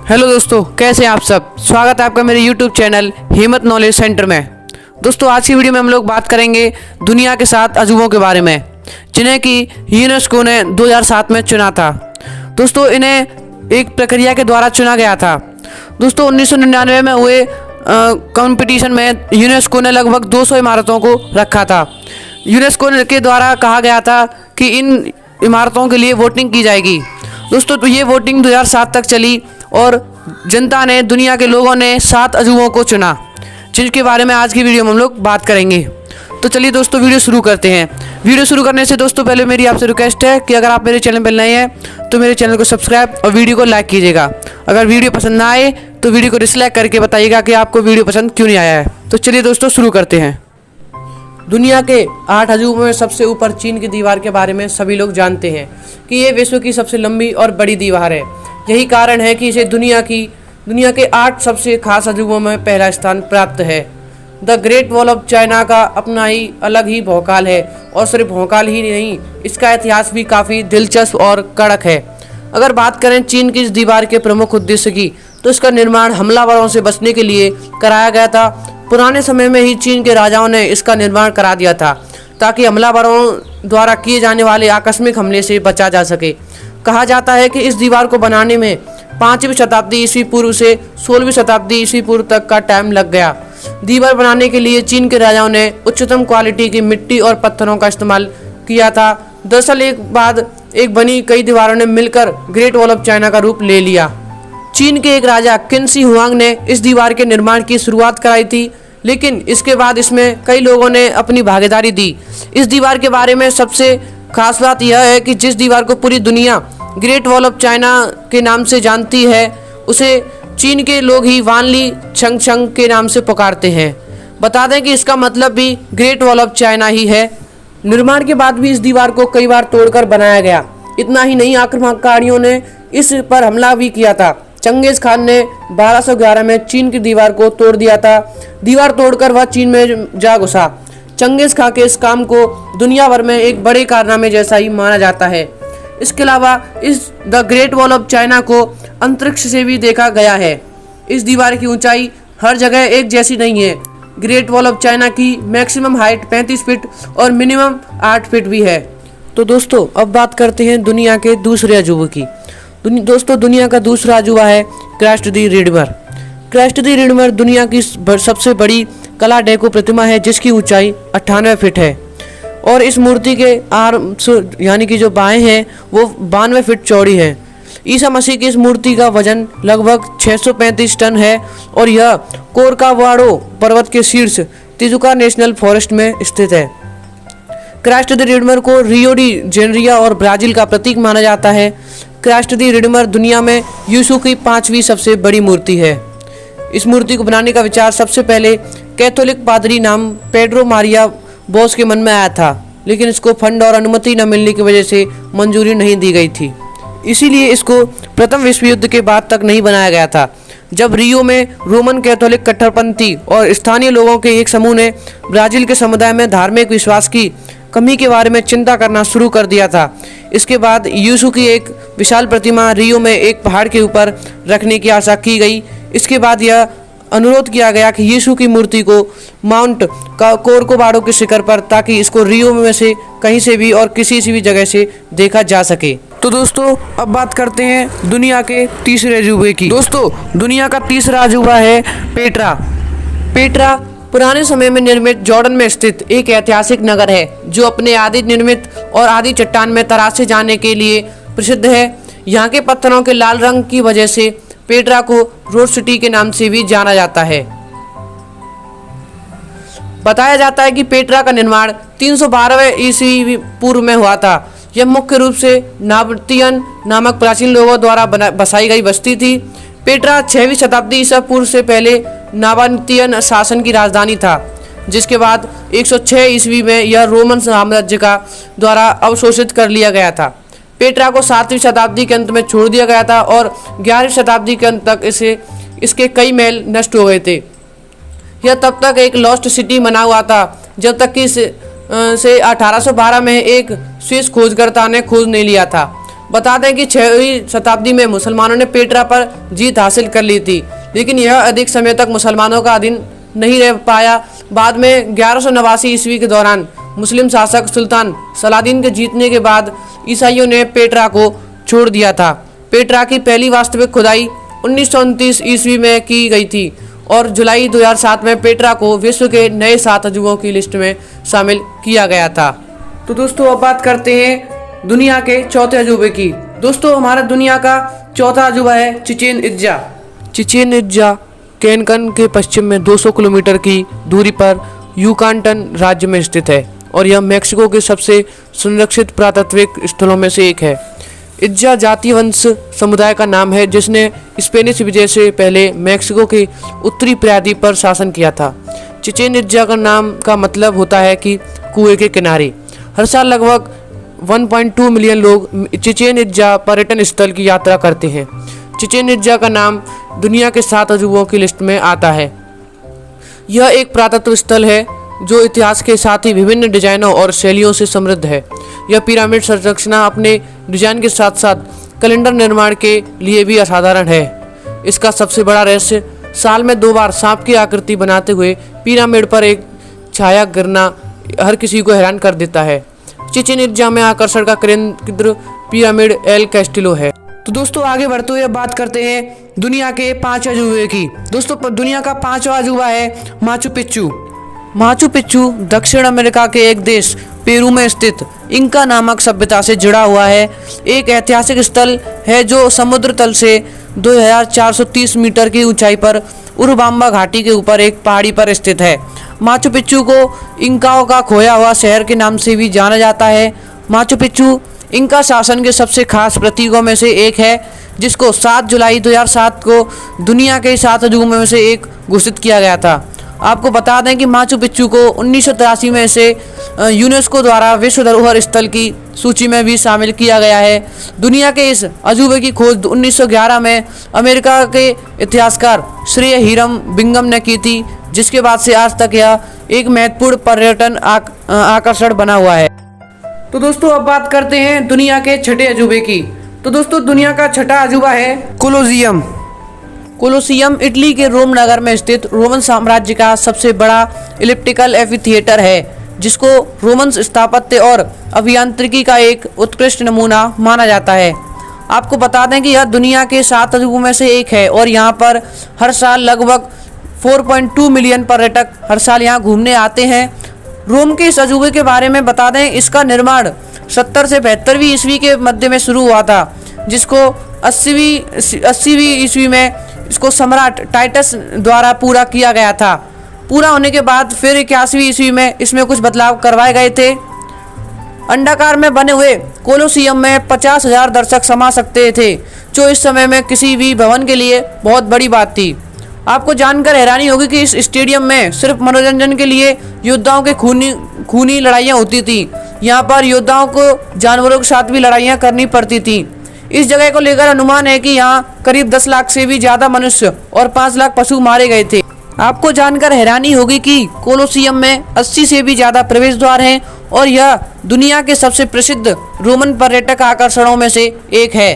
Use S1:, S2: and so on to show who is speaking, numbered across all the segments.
S1: Hello दोस्तों, कैसे हैं आप सब। स्वागत है आपका मेरे यूट्यूब चैनल हिम्मत नॉलेज सेंटर में। दोस्तों, आज की वीडियो में हम लोग बात करेंगे दुनिया के 7 अजूबों के बारे में, जिन्हें कि यूनेस्को ने 2007 में चुना था। दोस्तों, इन्हें एक प्रक्रिया के द्वारा चुना गया था। दोस्तों, 1999 में हुए कंपटीशन में यूनेस्को ने लगभग 200 इमारतों को रखा था। यूनेस्को के द्वारा कहा गया था कि इन इमारतों के लिए वोटिंग की जाएगी। दोस्तों, तो ये वोटिंग 2007 तक चली और जनता ने, दुनिया के लोगों ने 7 अजूबों को चुना, जिनके बारे में आज की वीडियो में हम लोग बात करेंगे। तो चलिए दोस्तों, वीडियो शुरू करते हैं। वीडियो शुरू करने से दोस्तों पहले मेरी आपसे रिक्वेस्ट है कि अगर आप मेरे चैनल पर नए हैं तो मेरे चैनल को सब्सक्राइब और वीडियो को लाइक कीजिएगा। अगर वीडियो पसंद ना आए तो वीडियो को डिसलाइक करके बताइएगा कि आपको वीडियो पसंद क्यों नहीं आया है। तो चलिए दोस्तों, शुरू करते हैं। दुनिया के 8 अजूबों में सबसे ऊपर चीन की दीवार के बारे में सभी लोग जानते हैं कि ये विश्व की सबसे लंबी और बड़ी दीवार है। यही कारण है कि इसे दुनिया के 8 सबसे खास अजूबों में पहला स्थान प्राप्त है। The great wall of China का अपना ही अलग ही भौकाल है, और सिर्फ भौकाल ही नहीं, इसका इतिहास भी काफ़ी दिलचस्प और कड़क है। अगर बात करें चीन की इस दीवार के प्रमुख उद्देश्य की, तो इसका निर्माण हमलावरों से बचने के लिए कराया गया था। पुराने समय में ही चीन के राजाओं ने इसका निर्माण करा दिया था, ताकि हमलावरों द्वारा किए जाने वाले आकस्मिक हमले से बचा जा सके। कहा जाता है कि इस दीवार को बनाने में 5वीं शताब्दी ईस्वी पूर्व से 16वीं शताब्दी ईस्वी पूर्व तक का टाइम लग गया। दीवार बनाने के लिए चीन के राजाओं ने उच्चतम क्वालिटी की मिट्टी और पत्थरों का इस्तेमाल किया था। दरअसल एक बाद एक बनी कई दीवारों ने मिलकर ग्रेट वॉल ऑफ चाइना का रूप ले लिया। चीन के एक राजा किन शी हुआंग ने इस दीवार के निर्माण की शुरुआत कराई थी, लेकिन इसके बाद इसमें कई लोगों ने अपनी भागीदारी दी। इस दीवार के बारे में सबसे खास बात यह है कि जिस दीवार को पूरी दुनिया ग्रेट वॉल ऑफ चाइना के नाम से जानती है, उसे चीन के लोग ही वानली छंगछंग के नाम से पुकारते हैं। बता दें कि इसका मतलब भी ग्रेट वॉल ऑफ चाइना ही है। निर्माण के बाद भी इस दीवार को कई बार तोड़कर बनाया गया। इतना ही नहीं, आक्रमणकारियों ने इस पर हमला भी किया था। चंगेज खान ने 1211 में चीन की दीवार को तोड़ दिया था। दीवार तोड़कर वह चीन में जा घुसा। चंगेज खान के इस काम को दुनिया भर में एक बड़े कारनामे जैसा ही माना जाता है। इसके अलावा इस the great wall of China को अंतरिक्ष से भी देखा गया है। इस दीवार की ऊंचाई हर जगह एक जैसी नहीं है। ग्रेट वॉल ऑफ चाइना की मैक्सिमम हाइट 35 फीट और मिनिमम 8 फीट भी है। तो दोस्तों, अब बात करते हैं दुनिया के दूसरे अजूबे की। दोस्तों, दुनिया का दूसरा अजूबा है Christ the Redeemer. Christ the Redeemer दुनिया की सबसे बड़ी कला डेको प्रतिमा है, जिसकी ऊंचाई 98 फीट है, और इस मूर्ति के आर्म्स यानी कि जो बाहें हैं वो 92 फीट चौड़ी है। ईसा मसीह की इस मूर्ति का वजन लगभग 635 टन है, और यह कोरकावाडो पर्वत के शीर्ष तिजुका नेशनल फॉरेस्ट में स्थित है। क्राइस्ट द रिडीमर को रियो डी जेनेरियो और ब्राजील का प्रतीक माना जाता है। क्राइस्ट द रिडीमर दुनिया में यीशु की 5वीं सबसे बड़ी मूर्ति है। इस मूर्ति को बनाने का विचार सबसे पहले कैथोलिक पादरी नाम पेड्रो मारिया बॉस के मन में आया था, लेकिन इसको फंड और अनुमति न मिलने की वजह से मंजूरी नहीं दी गई थी। इसीलिए इसको प्रथम विश्व युद्ध के बाद तक नहीं बनाया गया था, जब रियो में रोमन कैथोलिक कट्टरपंथी और स्थानीय लोगों के एक समूह ने ब्राजील के समुदाय में धार्मिक विश्वास की कमी के बारे में चिंता करना शुरू कर दिया था। इसके बाद यीशु की एक विशाल प्रतिमा रियो में एक पहाड़ के ऊपर रखने की आशा की गई। इसके बाद यह अनुरोध किया गया कि यीशु की मूर्ति को माउंट कोरकोवाडो के शिखर पर, ताकि इसको रियो में से कहीं से भी और किसी से भी जगह से देखा जा सके। तो दोस्तों, अब बात करते हैं दुनिया के तीसरे अजूबे की। दोस्तों, दुनिया का तीसरा अजूबा है पेट्रा। पेट्रा पुराने समय में निर्मित जॉर्डन में स्थित एक ऐतिहासिक नगर है, जो अपने आदि निर्मित और आदि चट्टान में तराशे जाने के लिए प्रसिद्ध है। यहाँ के पत्थरों के लाल रंग की वजह से पेट्रा को रोड सिटी के नाम से भी जाना जाता है। बताया जाता है कि पेट्रा का निर्माण 312 ईस्वी पूर्व में हुआ था। यह मुख्य रूप से नाबातियन नामक प्राचीन लोगों द्वारा बसाई गई बस्ती थी। पेट्रा 6वीं शताब्दी ईसा पूर्व से पहले नाबातियन शासन की राजधानी था, जिसके बाद 106 ईस्वी में यह रोमन साम्राज्य का द्वारा अवशोषित कर लिया गया था। पेट्रा को 7वीं शताब्दी के अंत में छोड़ दिया गया था, और 11वीं शताब्दी के अंत तक इसके कई महल नष्ट हो गए थे। यह तब तक एक लॉस्ट सिटी बना हुआ था, जब तक कि से 1812 में एक स्विस खोजकर्ता ने खोज नहीं लिया था। बता दें कि 6वीं शताब्दी में मुसलमानों ने पेट्रा पर जीत हासिल कर ली थी, लेकिन यह अधिक समय तक मुसलमानों का अधीन नहीं रह पाया। बाद में 1189 ईस्वी के दौरान मुस्लिम शासक सुल्तान सलादीन के जीतने के बाद ईसाइयों ने पेट्रा को छोड़ दिया था। पेट्रा की पहली वास्तविक खुदाई 1929 ईस्वी में की गई थी और जुलाई 2007 में पेट्रा को विश्व के नए 7 अजूबों की लिस्ट में शामिल किया गया था। तो दोस्तों अब बात करते हैं दुनिया के चौथे अजूबे की। दोस्तों हमारा दुनिया का चौथा अजूबा है चिचेन इत्जा। चिचेन इत्जा कैनकन के पश्चिम में 200 किलोमीटर की दूरी पर युकाटन राज्य में स्थित है और यह मैक्सिको के सबसे संरक्षित पुरातात्विक स्थलों में से एक है। इत्जा जातीय वंश समुदाय का नाम है जिसने स्पेनिश विजय से पहले मैक्सिको के उत्तरी प्रायद्वीप पर शासन किया था। चिचेन इत्जा का नाम का मतलब होता है कि कुएं के किनारे। हर साल लगभग 1.2 मिलियन लोग चिचेन इत्जा पर्यटन स्थल की यात्रा करते हैं। चिचेन इत्जा का नाम दुनिया के 7 अजूबों की लिस्ट में आता है। यह एक पुरातत्व स्थल है जो इतिहास के साथ ही विभिन्न डिजाइनों और शैलियों से समृद्ध है। यह पिरामिड संरचना अपने डिजाइन के साथ साथ कैलेंडर निर्माण के लिए भी असाधारण है। इसका सबसे बड़ा रहस्य साल में 2 बार सांप की आकृति बनाते हुए पिरामिड पर एक छाया गिरना हर किसी को हैरान कर देता है। चिचेन इत्जा में आकर्षण का केंद्र पिरामिड एल कैस्टिलो है। तो दोस्तों आगे बढ़ते हुए बात करते हैं दुनिया के 5 अजूबे की। दोस्तों दुनिया का 5वां अजूबा है माचू पिच्चू। माचू पिच्चू दक्षिण अमेरिका के एक देश पेरू में स्थित इंका नामक सभ्यता से जुड़ा हुआ है। एक ऐतिहासिक स्थल है जो समुद्र तल से 2430 मीटर की ऊंचाई पर उरबाम्बा घाटी के ऊपर एक पहाड़ी पर स्थित है। माचू पिच्चू को इंकाओं का खोया हुआ शहर के नाम से भी जाना जाता है। माचू पिच्चू इंका शासन के सबसे खास प्रतीकों में से एक है, जिसको 7 जुलाई 2007 को दुनिया के 7 अजूबों में से एक घोषित किया गया था। आपको बता दें कि माचू पिच्चू को 1983 में से यूनेस्को द्वारा विश्व धरोहर स्थल की सूची में भी शामिल किया गया है। दुनिया के इस अजूबे की खोज 1911 में अमेरिका के इतिहासकार श्री हीरम बिंगम ने की थी, जिसके बाद से आज तक यह एक महत्वपूर्ण पर्यटन आकर्षण बना हुआ है। तो दोस्तों अब बात करते हैं दुनिया के छठे अजूबे की। तो दोस्तों दुनिया का छठा अजूबा है कोलोसियम। कोलोसियम इटली के रोम नगर में स्थित रोमन साम्राज्य का सबसे बड़ा इलिप्टिकल एम्फीथिएटर है, जिसको रोमन स्थापत्य और अभियांत्रिकी का एक उत्कृष्ट नमूना माना जाता है। आपको बता दें कि यह दुनिया के 7 अजूबों में से एक है और यहाँ पर हर साल लगभग 4.2 मिलियन पर्यटक हर साल यहाँ घूमने आते हैं। रोम के इस अजूबे के बारे में बता दें, इसका निर्माण 70 से 72वीं ईस्वी के मध्य में शुरू हुआ था, जिसको 80वीं ईस्वी में इसको सम्राट टाइटस द्वारा पूरा किया गया था। पूरा होने के बाद फिर 81वीं ईस्वी में इसमें कुछ बदलाव करवाए गए थे। अंडाकार में बने हुए कोलोसियम में 50,000 दर्शक समा सकते थे, जो इस समय में किसी भी भवन के लिए बहुत बड़ी बात थी। आपको जानकर हैरानी होगी कि इस स्टेडियम में सिर्फ मनोरंजन के लिए योद्धाओं के खूनी लड़ाइयाँ होती थी। यहाँ पर योद्धाओं को जानवरों के साथ भी लड़ाइयाँ करनी पड़ती थी। इस जगह को लेकर अनुमान है कि यहाँ करीब 10 लाख से भी ज़्यादा मनुष्य और 5 लाख पशु मारे गए थे। आपको जानकर हैरानी होगी कि कोलोसियम में 80 से भी ज़्यादा प्रवेश द्वार हैं और यह दुनिया के सबसे प्रसिद्ध रोमन पर्यटक आकर्षणों में से एक है।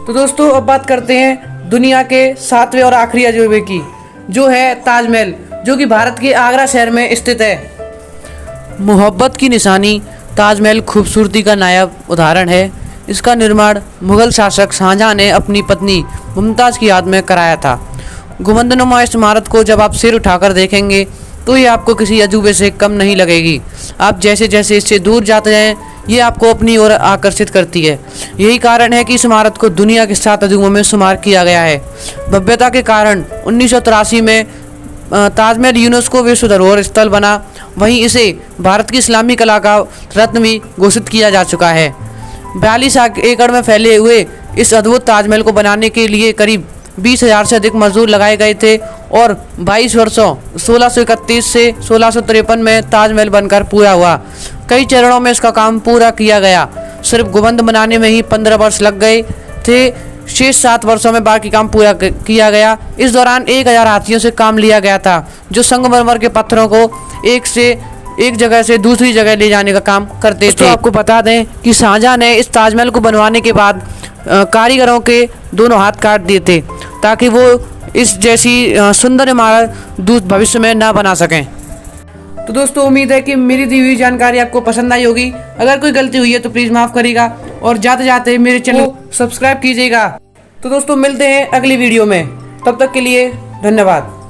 S1: तो दोस्तों अब बात करते हैं दुनिया के 7वें और आखिरी अजूबे की, जो है ताजमहल, जो कि भारत के आगरा शहर में स्थित है। मोहब्बत की निशानी ताजमहल खूबसूरती का नायाब उदाहरण है। इसका निर्माण मुगल शासक शाहजहां ने अपनी पत्नी मुमताज़ की याद में कराया था। गुंबदनुमा इस इमारत को जब आप सिर उठाकर देखेंगे तो ये आपको किसी अजूबे से कम नहीं लगेगी। आप जैसे जैसे इससे दूर जाते हैं ये आपको अपनी ओर आकर्षित करती है। यही कारण है कि इस इमारत को दुनिया के 7 अजूबों में शुमार किया गया है। भव्यता के कारण 1983 में ताजमहल यूनेस्को विश्व धरोहर स्थल बना। वहीं इसे भारत की इस्लामी कला का रत्न भी घोषित किया जा चुका है। 42 एकड़ में फैले हुए इस अद्भुत ताजमहल को बनाने के लिए करीब 20,000 से अधिक मजदूर लगाए गए थे और 22 वर्षों 1631 से 1653 में ताजमहल बनकर पूरा हुआ। कई चरणों में इसका काम पूरा किया गया। सिर्फ गुंबद बनाने में ही 15 वर्ष लग गए थे। शेष 7 वर्षों में बाकी काम पूरा किया गया। इस दौरान 1000 हाथियों से काम लिया गया था, जो संगमरमर के पत्थरों को एक से एक जगह से दूसरी जगह ले जाने का काम करते थे। तो आपको बता दें कि शाहजहां ने इस ताजमहल को बनवाने के बाद कारीगरों के दोनों हाथ काट दिए थे ताकि वो इस जैसी सुंदर इमारत दूर भविष्य में ना बना सकें। तो दोस्तों उम्मीद है कि मेरी दी हुई जानकारी आपको पसंद आई होगी। अगर कोई गलती हुई है तो प्लीज़ माफ़ करिएगा और जाते जाते मेरे चैनल को सब्सक्राइब कीजिएगा। तो दोस्तों मिलते हैं अगली वीडियो में, तब तक के लिए धन्यवाद।